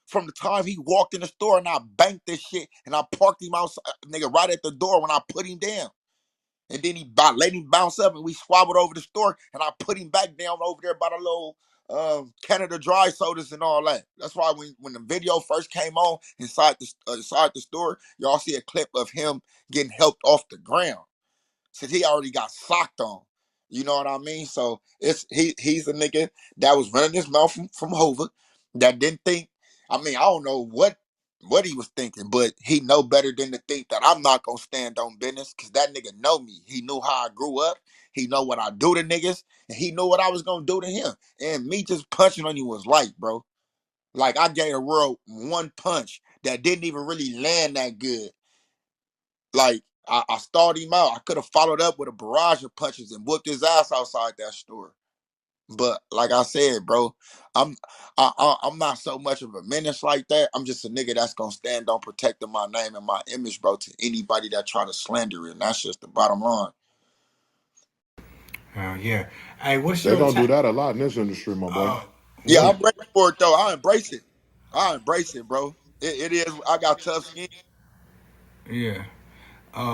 [SPEAKER 3] from the time he walked in the store and I banked this shit and I parked him outside, nigga, right at the door when I put him down. And then let him bounce up and we squabbled over the store and I put him back down over there by the little Canada Dry sodas and all that. That's why when the video first came on inside the store, y'all see a clip of him getting helped off the ground since he already got socked on. You know what I mean? So he's a nigga that was running his mouth from Hoover that didn't think. I mean, I don't know what he was thinking, but he know better than to think that I'm not gonna stand on business because that nigga know me. He knew how I grew up. He know what I do to niggas, and he knew what I was gonna do to him. And me just punching on you was light, bro. Like I gave a world one punch that didn't even really land that good. Like I stalled him out. I could have followed up with a barrage of punches and whooped his ass outside that store. But like I said, bro, I'm I'm not so much of a menace like that. I'm just a nigga that's gonna stand on protecting my name and my image, bro, to anybody that try to slander it. And that's just the bottom line.
[SPEAKER 2] Yeah. Hey, what's
[SPEAKER 6] They're
[SPEAKER 2] your
[SPEAKER 6] gonna do
[SPEAKER 2] take?
[SPEAKER 6] that a lot in this industry, my boy.
[SPEAKER 3] Yeah,
[SPEAKER 2] What?
[SPEAKER 3] I'm ready for it though. I embrace it. I embrace it, bro. It is. I got tough skin.
[SPEAKER 2] Yeah.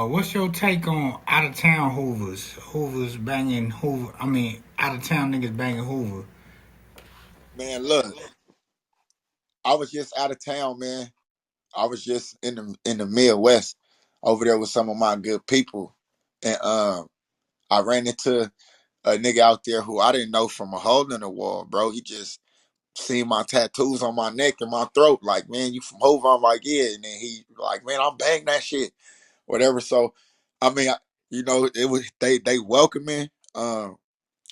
[SPEAKER 2] What's your take on out of town Hoovers? Hoovers banging Hoover. I mean, out of town niggas banging Hoover.
[SPEAKER 3] Man, look, I was just out of town, man. I was just in the Midwest over there with some of my good people, and I ran into a nigga out there who I didn't know from a hole in the wall, bro. He just seen my tattoos on my neck and my throat, like, man, you from Hoover? I'm like, yeah, and then he like, man, I'm bang that shit, whatever. So, I mean, it was they welcoming.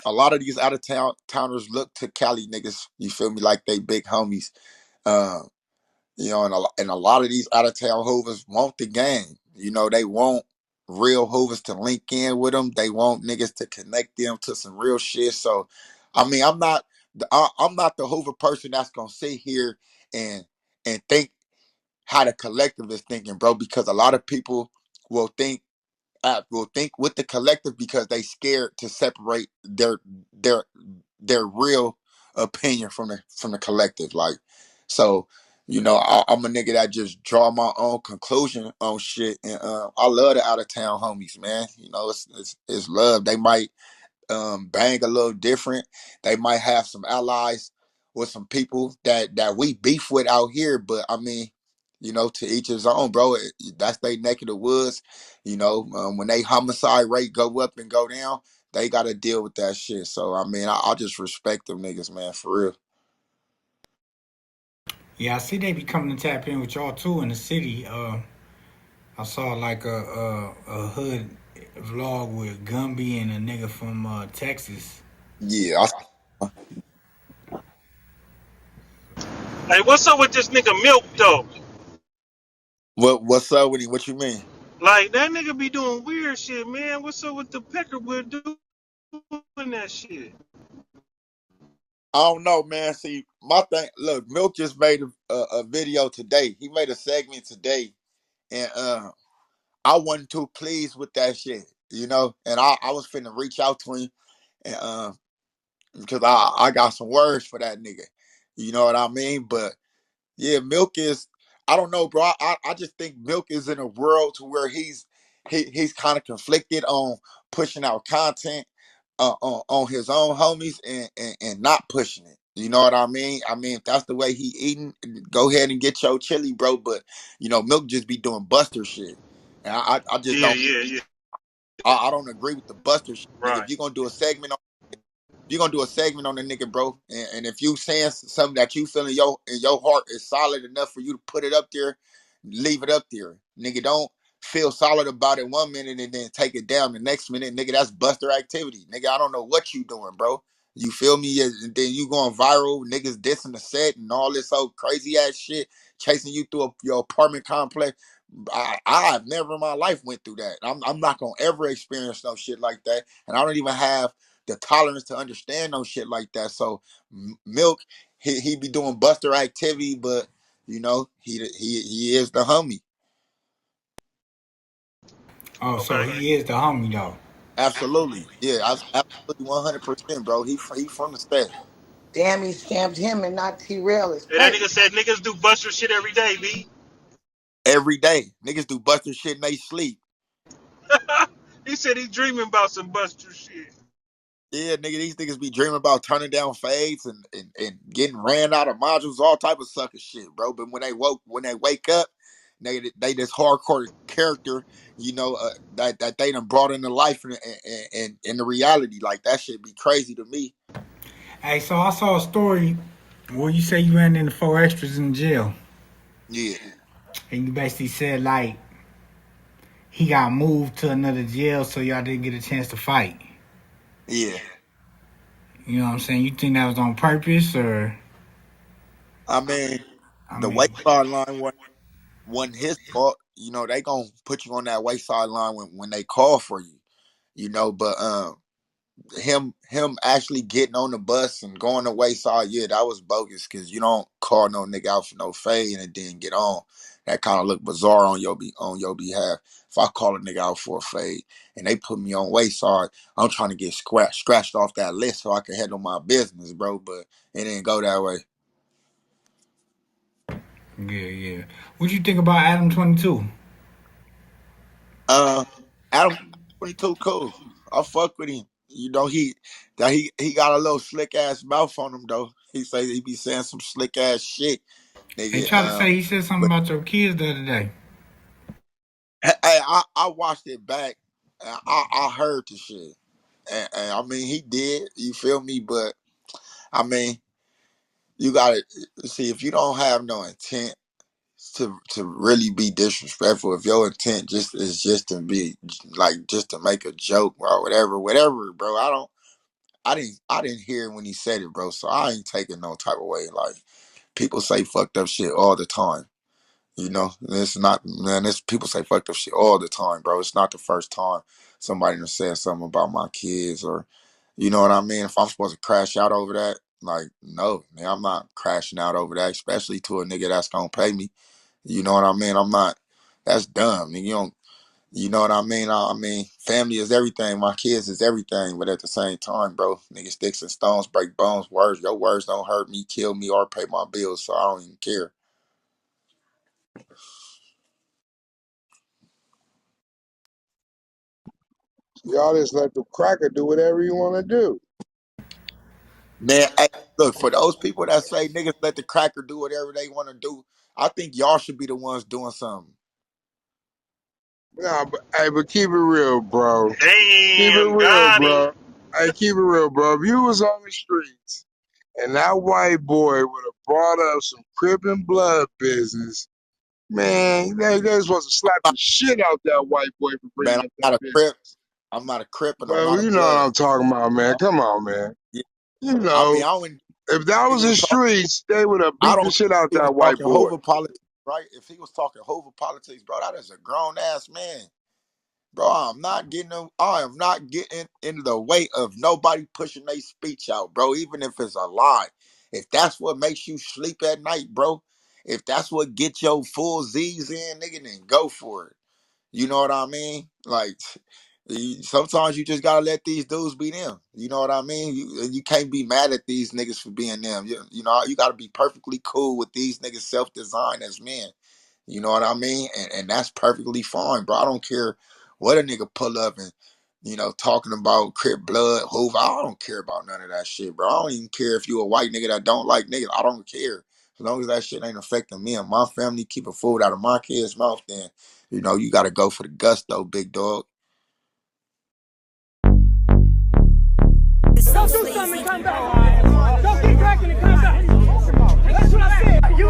[SPEAKER 3] A lot of these out of towners look to Cali niggas. You feel me? Like they big homies. Um, and a lot of these out of town hoovers want the game. They want real hoovers to link in with them. They want niggas to connect them to some real shit. So, I mean, I'm not the hoover person that's gonna sit here and think how the collective is thinking, bro. Because a lot of people will think will think with the collective because they scared to separate their their real opinion from the collective. Like, so I'm a nigga that just draw my own conclusion on shit, and I love the out of town homies, man. It's love. They might bang a little different. They might have some allies with some people that we beef with out here, but I mean, to each his own, bro. That's they neck of the woods. When they homicide rate go up and go down, they got to deal with that shit. So I mean, I just respect them niggas, man, for real.
[SPEAKER 2] Yeah, I see they be coming to tap in with y'all too in the city. I saw like a hood vlog with Gumby and a nigga from Texas.
[SPEAKER 3] Yeah.
[SPEAKER 5] Hey, what's up with this nigga Milk though?
[SPEAKER 3] What's up with him? What you mean?
[SPEAKER 5] Like that nigga be doing weird shit, man. What's up with the Peckerwood doing that shit?
[SPEAKER 3] I don't know, man. See, my thing. Look, Milk just made a video today. He made a segment today, and I wasn't too pleased with that shit, And I was finna reach out to him, and because I got some words for that nigga, you know what I mean? But yeah, Milk is. I don't know, bro. I just think Milk is in a world to where he's kind of conflicted on pushing out content on his own homies and not pushing it. You know what I mean? I mean, if that's the way he eating, go ahead and get your chili, bro. But Milk just be doing Buster shit, and I just
[SPEAKER 5] Yeah,
[SPEAKER 3] don't.
[SPEAKER 5] yeah, yeah.
[SPEAKER 3] I don't agree with the Buster shit, nigga. If
[SPEAKER 5] Right.
[SPEAKER 3] you're gonna do a segment on, you're gonna do a segment on the nigga, bro, and if you saying something that you feel in your heart is solid enough for you to put it up there, leave it up there. Nigga, don't feel solid about it 1 minute and then take it down the next minute. Nigga, that's buster activity. Nigga, I don't know what you doing, bro. You feel me? And then you going viral, niggas dissing the set and all this old crazy ass shit, chasing you through your apartment complex. I've never in my life went through that. I'm not gonna ever experience no shit like that, and I don't even have the tolerance to understand no shit like that. So Milk, he be doing buster activity, but you know he is the homie.
[SPEAKER 2] Oh, so
[SPEAKER 5] Okay.
[SPEAKER 2] he is the homie though.
[SPEAKER 3] Absolutely, yeah, absolutely 100%, bro. He from the set.
[SPEAKER 4] Damn, he stamped him and not T-Rell. It's
[SPEAKER 5] Yeah, that
[SPEAKER 4] crazy.
[SPEAKER 5] nigga said niggas do buster shit every day, B.
[SPEAKER 3] Every day, niggas do buster shit in they sleep.
[SPEAKER 5] He said he dreaming about some buster shit.
[SPEAKER 3] Yeah, nigga, these niggas be dreaming about turning down fades and getting ran out of modules, all type of sucker shit, bro. But when they wake up, they this hardcore character, that they done brought into life and in the reality, like that shit be crazy to me.
[SPEAKER 2] Hey, so I saw a story where you say you ran into four extras in jail,
[SPEAKER 3] Yeah,
[SPEAKER 2] and you basically said like he got moved to another jail, so y'all didn't get a chance to fight.
[SPEAKER 3] yeah.
[SPEAKER 2] You know what I'm saying? You think that was on purpose, or
[SPEAKER 3] I mean,
[SPEAKER 2] I
[SPEAKER 3] the
[SPEAKER 2] mean,
[SPEAKER 3] wayside line wasn't his fault. You know, they gonna put you on that wayside line when they call for you. But him actually getting on the bus and going the wayside, yeah, that was bogus because you don't call no nigga out for no fade and then get on. That kind of look bizarre on your behalf. If I call a nigga out for a fade and they put me on wayside, I'm trying to get scratched off that list so I can handle my business, bro. But it didn't go that way.
[SPEAKER 2] yeah, yeah. What you think about Adam 22?
[SPEAKER 3] Uh, Adam 22 cool. I fuck with him. He got a little slick ass mouth on him though. He say he be saying some slick ass shit,
[SPEAKER 2] They
[SPEAKER 3] nigga.
[SPEAKER 2] tried to say he said something
[SPEAKER 3] But
[SPEAKER 2] about your kids the other day.
[SPEAKER 3] hey, I watched it back. And I heard the shit, and I mean he did. You feel me? But I mean you gotta see if you don't have no intent to really be disrespectful. If your intent just to be like just to make a joke or whatever, bro. I didn't hear when he said it, bro. So I ain't taking no type of way. Like people say fucked up shit all the time. It's not, man. This people say fucked up shit all the time, bro. It's not the first time somebody done said something about my kids, or you know what I mean. If I'm supposed to crash out over that, like no, man, I'm not crashing out over that, especially to a nigga that's gonna pay me. You know what I mean? I'm not. That's dumb. You don't. You know what I mean? I mean, family is everything. My kids is everything. But at the same time, bro, nigga, sticks and stones break bones. Your words don't hurt me, kill me, or pay my bills. So I don't even care.
[SPEAKER 7] Y'all just let the cracker do whatever you want to do.
[SPEAKER 3] Man, hey, look, for those people that say niggas let the cracker do whatever they want to do, I think y'all should be the ones doing something.
[SPEAKER 7] Nah, but hey, but keep it real, bro. Keep it
[SPEAKER 5] Damn,
[SPEAKER 7] real,
[SPEAKER 5] got him.
[SPEAKER 7] bro. Hey, keep it real, bro. If you was on the streets and that white boy would have brought up some Crip and Blood business, man, they was supposed to slap the shit out that white boy for
[SPEAKER 3] Man,
[SPEAKER 7] bringing up that business.
[SPEAKER 3] I'm not a crip, and I'm
[SPEAKER 7] Well,
[SPEAKER 3] not a
[SPEAKER 7] you know what
[SPEAKER 3] blood.
[SPEAKER 7] I'm talking about,
[SPEAKER 3] You
[SPEAKER 7] man.
[SPEAKER 3] know?
[SPEAKER 7] Come on, man.
[SPEAKER 3] Yeah.
[SPEAKER 7] You
[SPEAKER 3] I mean,
[SPEAKER 7] know,
[SPEAKER 3] I don't.
[SPEAKER 7] if that was
[SPEAKER 3] Nigga
[SPEAKER 7] the
[SPEAKER 3] was talking.
[SPEAKER 7] streets, they would have
[SPEAKER 3] I
[SPEAKER 7] beat
[SPEAKER 3] don't
[SPEAKER 7] the
[SPEAKER 3] care
[SPEAKER 7] shit out
[SPEAKER 3] if he was
[SPEAKER 7] that white
[SPEAKER 3] talking
[SPEAKER 7] boy.
[SPEAKER 3] Hoover politics, right? If he was talking Hoover politics, bro, that is a grown ass man. Bro, I am not getting in the way of nobody pushing their speech out, bro, even if it's a lie. If that's what makes you sleep at night, bro, if that's what gets your full Z's in, nigga, then go for it. You know what I mean? Like, sometimes you just gotta let these dudes be them. You know what I mean? You can't be mad at these niggas for being them. You gotta be perfectly cool with these niggas self-design as men. You know what I mean? And that's perfectly fine, bro. I don't care what a nigga pull up and, talking about Crip Blood, Hoover. I don't care about none of that shit, bro. I don't even care if you a white nigga that don't like niggas. I don't care. As long as that shit ain't affecting me and my family, keeping food out of my kids' mouth, then, you got to go for the gusto, big dog.
[SPEAKER 1] so sleazy. Go do something and come back. Go get cracking and come back. That's what I said. You